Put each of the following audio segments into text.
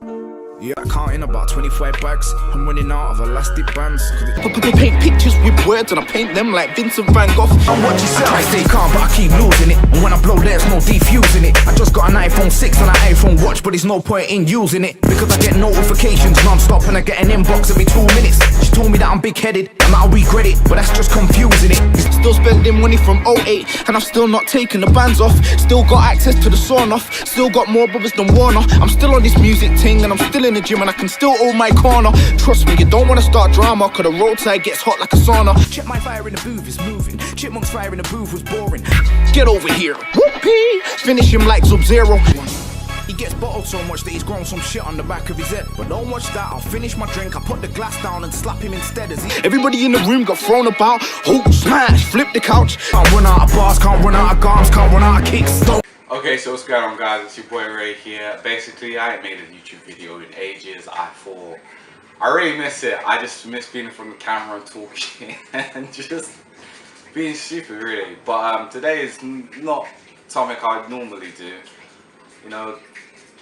Yeah, I counting about 25 bags. I'm running out of elastic bands. I paint pictures with words and I paint them like Vincent Van Gogh. I'm what you say. I stay calm, but I keep losing it. And when I blow, there's no defusing it. I just got an iPhone 6 and an iPhone watch, but there's no point in using it because I get notifications non-stop and I get an inbox every 2 minutes. She told me that I'm big-headed and that I'll regret it, but that's just confusing it. Still spending money from 08 and I'm still not taking the bands off. Still got access to the sawn off. Still got more brothers than Warner. I'm still on this music ting and I'm still in the gym and I can still hold my corner. Trust me, you don't wanna start drama, cause the roadside gets hot like a sauna. Check my fire in the booth is moving. Chipmunk's fire in the booth was boring. Get over here. Whoopee! Finish him like Sub-Zero. He gets bottled so much that he's grown some shit on the back of his head. But don't watch that, I'll finish my drink, I'll put the glass down and slap him instead as he... Everybody in the room got thrown about. Hulk smash, flip the couch. Can't run out of bars, can't run out of garms, can't run out of kicks. Don't... Okay, so what's going on, guys? It's your boy Ray here. Basically, I ain't made a YouTube video in ages. I thought I really miss it. I just miss being in front of the camera and talking and just being stupid, really. But today is not something I normally do. You know,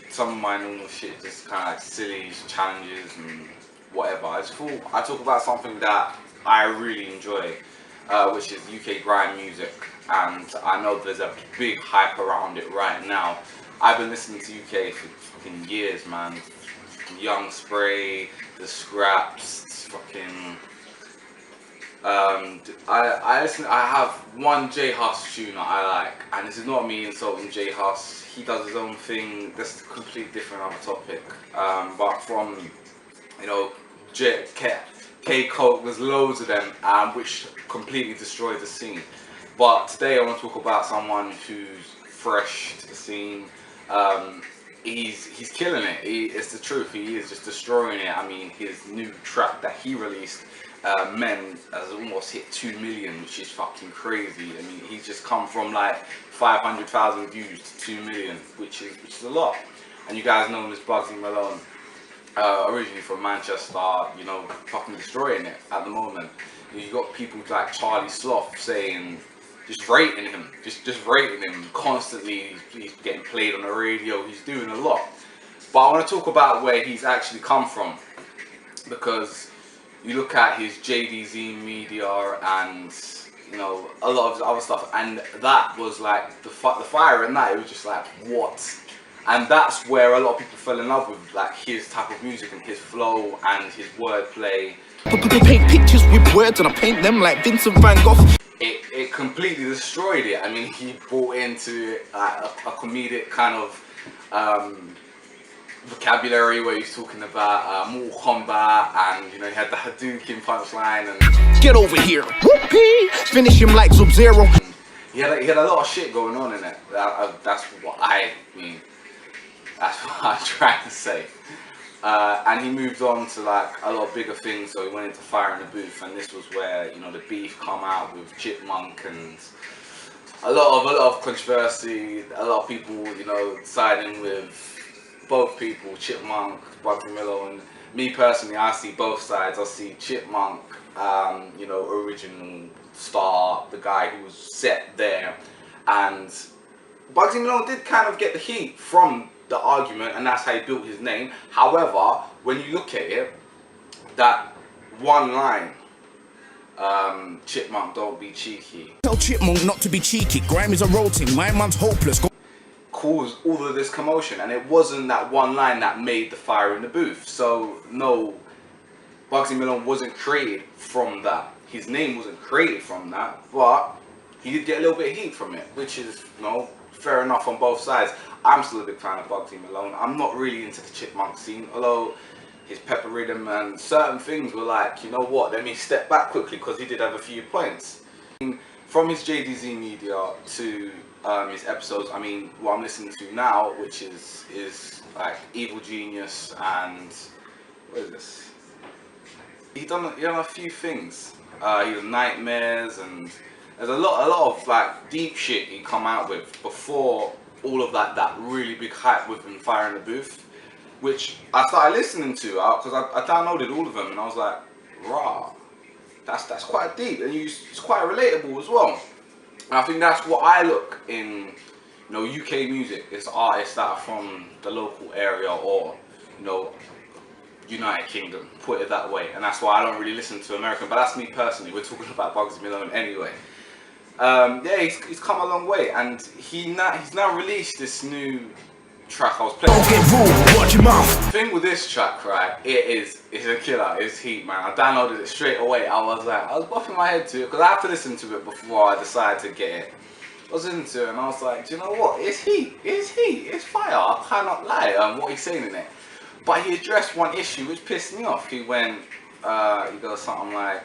some of my normal shit just kind of like silly challenges and whatever. I just thought I talk about something that I really enjoy, which is UK grime music. And I know there's a big hype around it right now. I've been listening to UK for fucking years, man. Young Spray, The Scraps, fucking... I have one J Hus tune that I like, and this is not me insulting J Hus. He does his own thing. That's a completely different other topic. But from, you know, K Coke, there's loads of them, which completely destroyed the scene. But today I want to talk about someone who's fresh to the scene. He's killing it. It's the truth. He is just destroying it. I mean, his new track that he released, Men, has almost hit 2 million, which is fucking crazy. I mean, he's just come from like 500,000 views to 2 million, which is a lot. And you guys know him as Bugzy Malone, originally from Manchester. You know, fucking destroying it at the moment. You got people like Charlie Sloth saying, just rating him, just rating him constantly. He's getting played on the radio. He's doing a lot. But I want to talk about where he's actually come from, because you look at his JDZ media and, you know, a lot of his other stuff, and that was like the fire in that. It was just like, what? And that's where a lot of people fell in love with, like, his type of music and his flow and his wordplay. I paint pictures with words and I paint them like Vincent Van Gogh. It completely destroyed it. I mean, he brought into a comedic kind of vocabulary where he's talking about Mortal Kombat, and, you know, he had the Hadouken punchline and... Get over here. Whoopee! Finish him like Sub-Zero. He had a lot of shit going on in it. That's what I mean. That's what I'm trying to say. And he moved on to like a lot of bigger things, so he went into Fire in the Booth, and this was where, you know, the beef come out with Chipmunk and a lot of controversy. A lot of people, you know, siding with both people, Chipmunk, Bugzy Malone. Me personally, I see both sides. I see Chipmunk, you know, original star, the guy who was set there, and Bugzy Malone did kind of get the heat from the argument, and that's how he built his name. However, when you look at it, that one line, Chipmunk, don't be cheeky. Tell Chipmunk not to be cheeky. Grime is a road thing. My man's hopeless. Caused all of this commotion, and it wasn't that one line that made the fire in the booth. So no, Bugzy Malone wasn't created from that. His name wasn't created from that, but he did get a little bit of heat from it, which is, you know, fair enough on both sides. I'm still a big fan of Bugzy Malone. I'm not really into the Chipmunk scene, although his pepper rhythm and certain things were like, you know what, let me step back quickly, because he did have a few points. From his JDZ media to his episodes, I mean, what I'm listening to now, which is like Evil Genius and, what is this? He done a few things. He did Nightmares, and there's a lot of like deep shit he come out with before all of that really big hype with him Fire in the Booth, which I started listening to because I downloaded all of them, and I was like, rah, that's quite deep, and it's quite relatable as well. And I think that's what I look in, you know, UK music. It's artists that are from the local area, or, you know, United Kingdom, put it that way, and that's why I don't really listen to American. But that's me personally. We're talking about Bugzy Malone anyway. Yeah, he's come a long way, and he's now released this new track I was playing. Don't get rude, watch your mouth. The thing with this track, right, it's a killer, it's heat, man. I downloaded it straight away. I was buffing my head to it, because I have to listen to it before I decide to get it. I was listening to it, and I was like, do you know what, it's heat, it's fire, I cannot lie, what he's saying in it. But he addressed one issue which pissed me off. He went, he goes something like,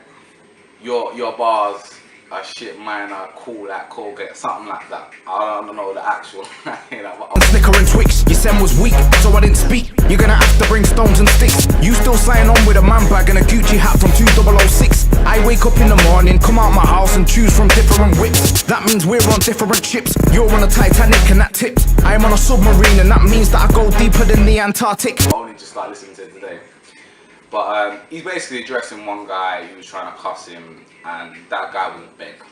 your bars are shit, mine are cool like Colgate, something like that. I don't know the actual Snicker and Twix, your sen was weak, so I didn't speak. You're gonna have to bring stones and sticks. You still sign on with a man bag and a Gucci hat from 2006. I wake up in the morning, come out my house and choose from different whips. That means we're on different ships. You're on a Titanic and that tips. I am on a submarine and that means that I go deeper than the Antarctic. I only just like listening to it today. But he's basically addressing one guy who was trying to cuss him, and that guy was a beg.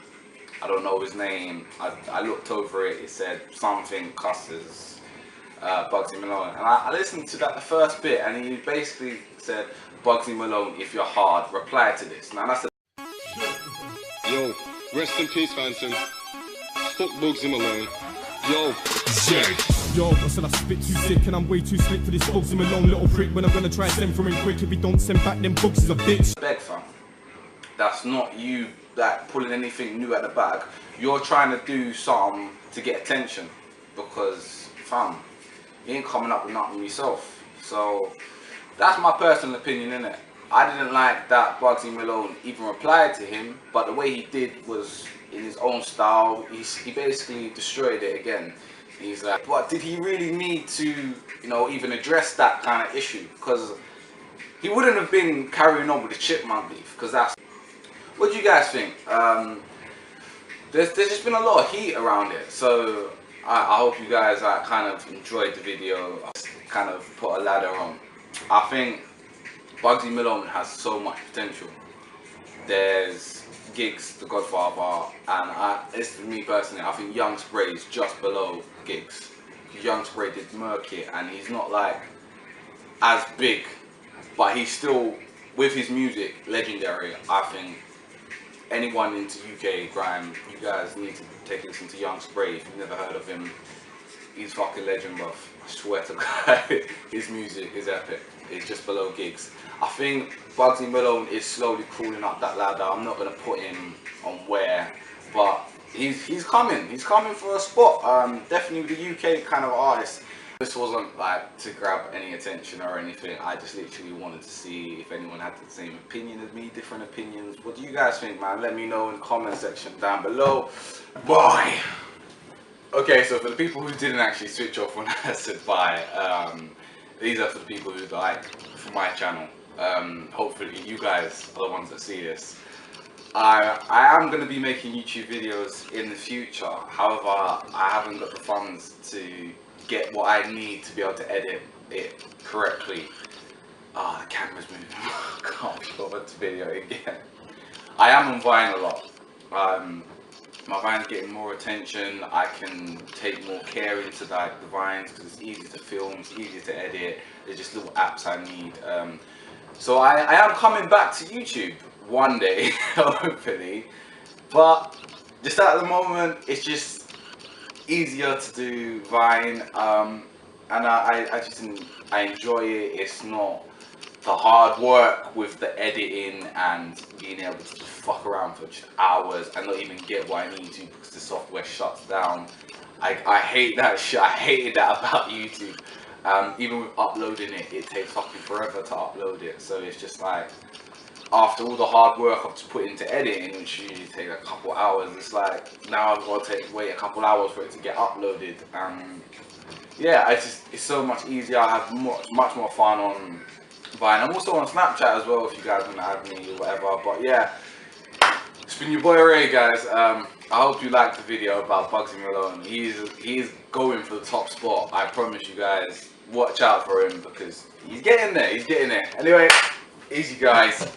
I don't know his name. I looked over it. It said something cusses Bugzy Malone, and I listened to that the first bit, and he basically said, "Bugzy Malone, if you're hard, reply to this." Now that's Yo, rest in peace, Phantom. Fuck Bugzy Malone. Yo, Yo, I said I spit too sick and I'm way too slick for this Bugzy Malone little prick. When I'm gonna try send for him quick, if he don't send back them books, he's a bitch. beg, fam. That's not you like pulling anything new at the bag. You're trying to do something to get attention, because fam, you ain't coming up with nothing yourself. So that's my personal opinion, innit? I didn't like that Bugzy Malone even replied to him, but the way he did was in his own style. He basically destroyed it again. He's like, but did he really need to, you know, even address that kind of issue? Because he wouldn't have been carrying on with the Chipmunk beef, because that's... What do you guys think? There's just been a lot of heat around it, so I hope you guys kind of enjoyed the video. I kind of put a ladder on. I think Bugzy Malone has so much potential. There's Giggs, the Godfather, and it's me personally, I think Young Spray is just below Giggs. Young Spray did murk it, and he's not like as big, but he's still, with his music, legendary. I think anyone into UK grime, you guys need to take a listen to Young Spray. If you've never heard of him, he's fucking legend, bruv. I swear to God, his music is epic. It's just below Giggs. I think Bugzy Malone is slowly crawling up that ladder. I'm not gonna put him on where, but he's coming. He's coming for a spot. Definitely the UK kind of artist. This wasn't like to grab any attention or anything. I just literally wanted to see if anyone had the same opinion as me, different opinions. What do you guys think, man? Let me know in the comment section down below. Bye. Okay, so for the people who didn't actually switch off when I said bye, these are for the people who like for my channel. Hopefully you guys are the ones that see this. I am going to be making YouTube videos in the future. However, I haven't got the funds to get what I need to be able to edit it correctly. Ah, the camera's moving. I can't be bothered to video again. I am on Vine a lot. My Vine's getting more attention. I can take more care into the Vines because it's easy to film, it's easy to edit. There's just little apps I need. So I am coming back to YouTube one day, hopefully. But just at the moment, it's just easier to do Vine, and I enjoy it. It's not the hard work with the editing and being able to just fuck around for just hours and not even get what I need to because the software shuts down. I hate that shit. I hated that about YouTube. Even with uploading it, it takes fucking forever to upload it. So it's just like, after all the hard work I've just put into editing, which usually takes a couple hours, it's like now I've got to wait a couple hours for it to get uploaded. Yeah, it's so much easier. I have much more fun on Vine. I'm also on Snapchat as well if you guys want to add me or whatever. But yeah, it's been your boy Ray, guys. I hope you liked the video about Bugzy Malone. He's going for the top spot. I promise you guys. Watch out for him because he's getting there. He's getting there. Anyway, easy guys.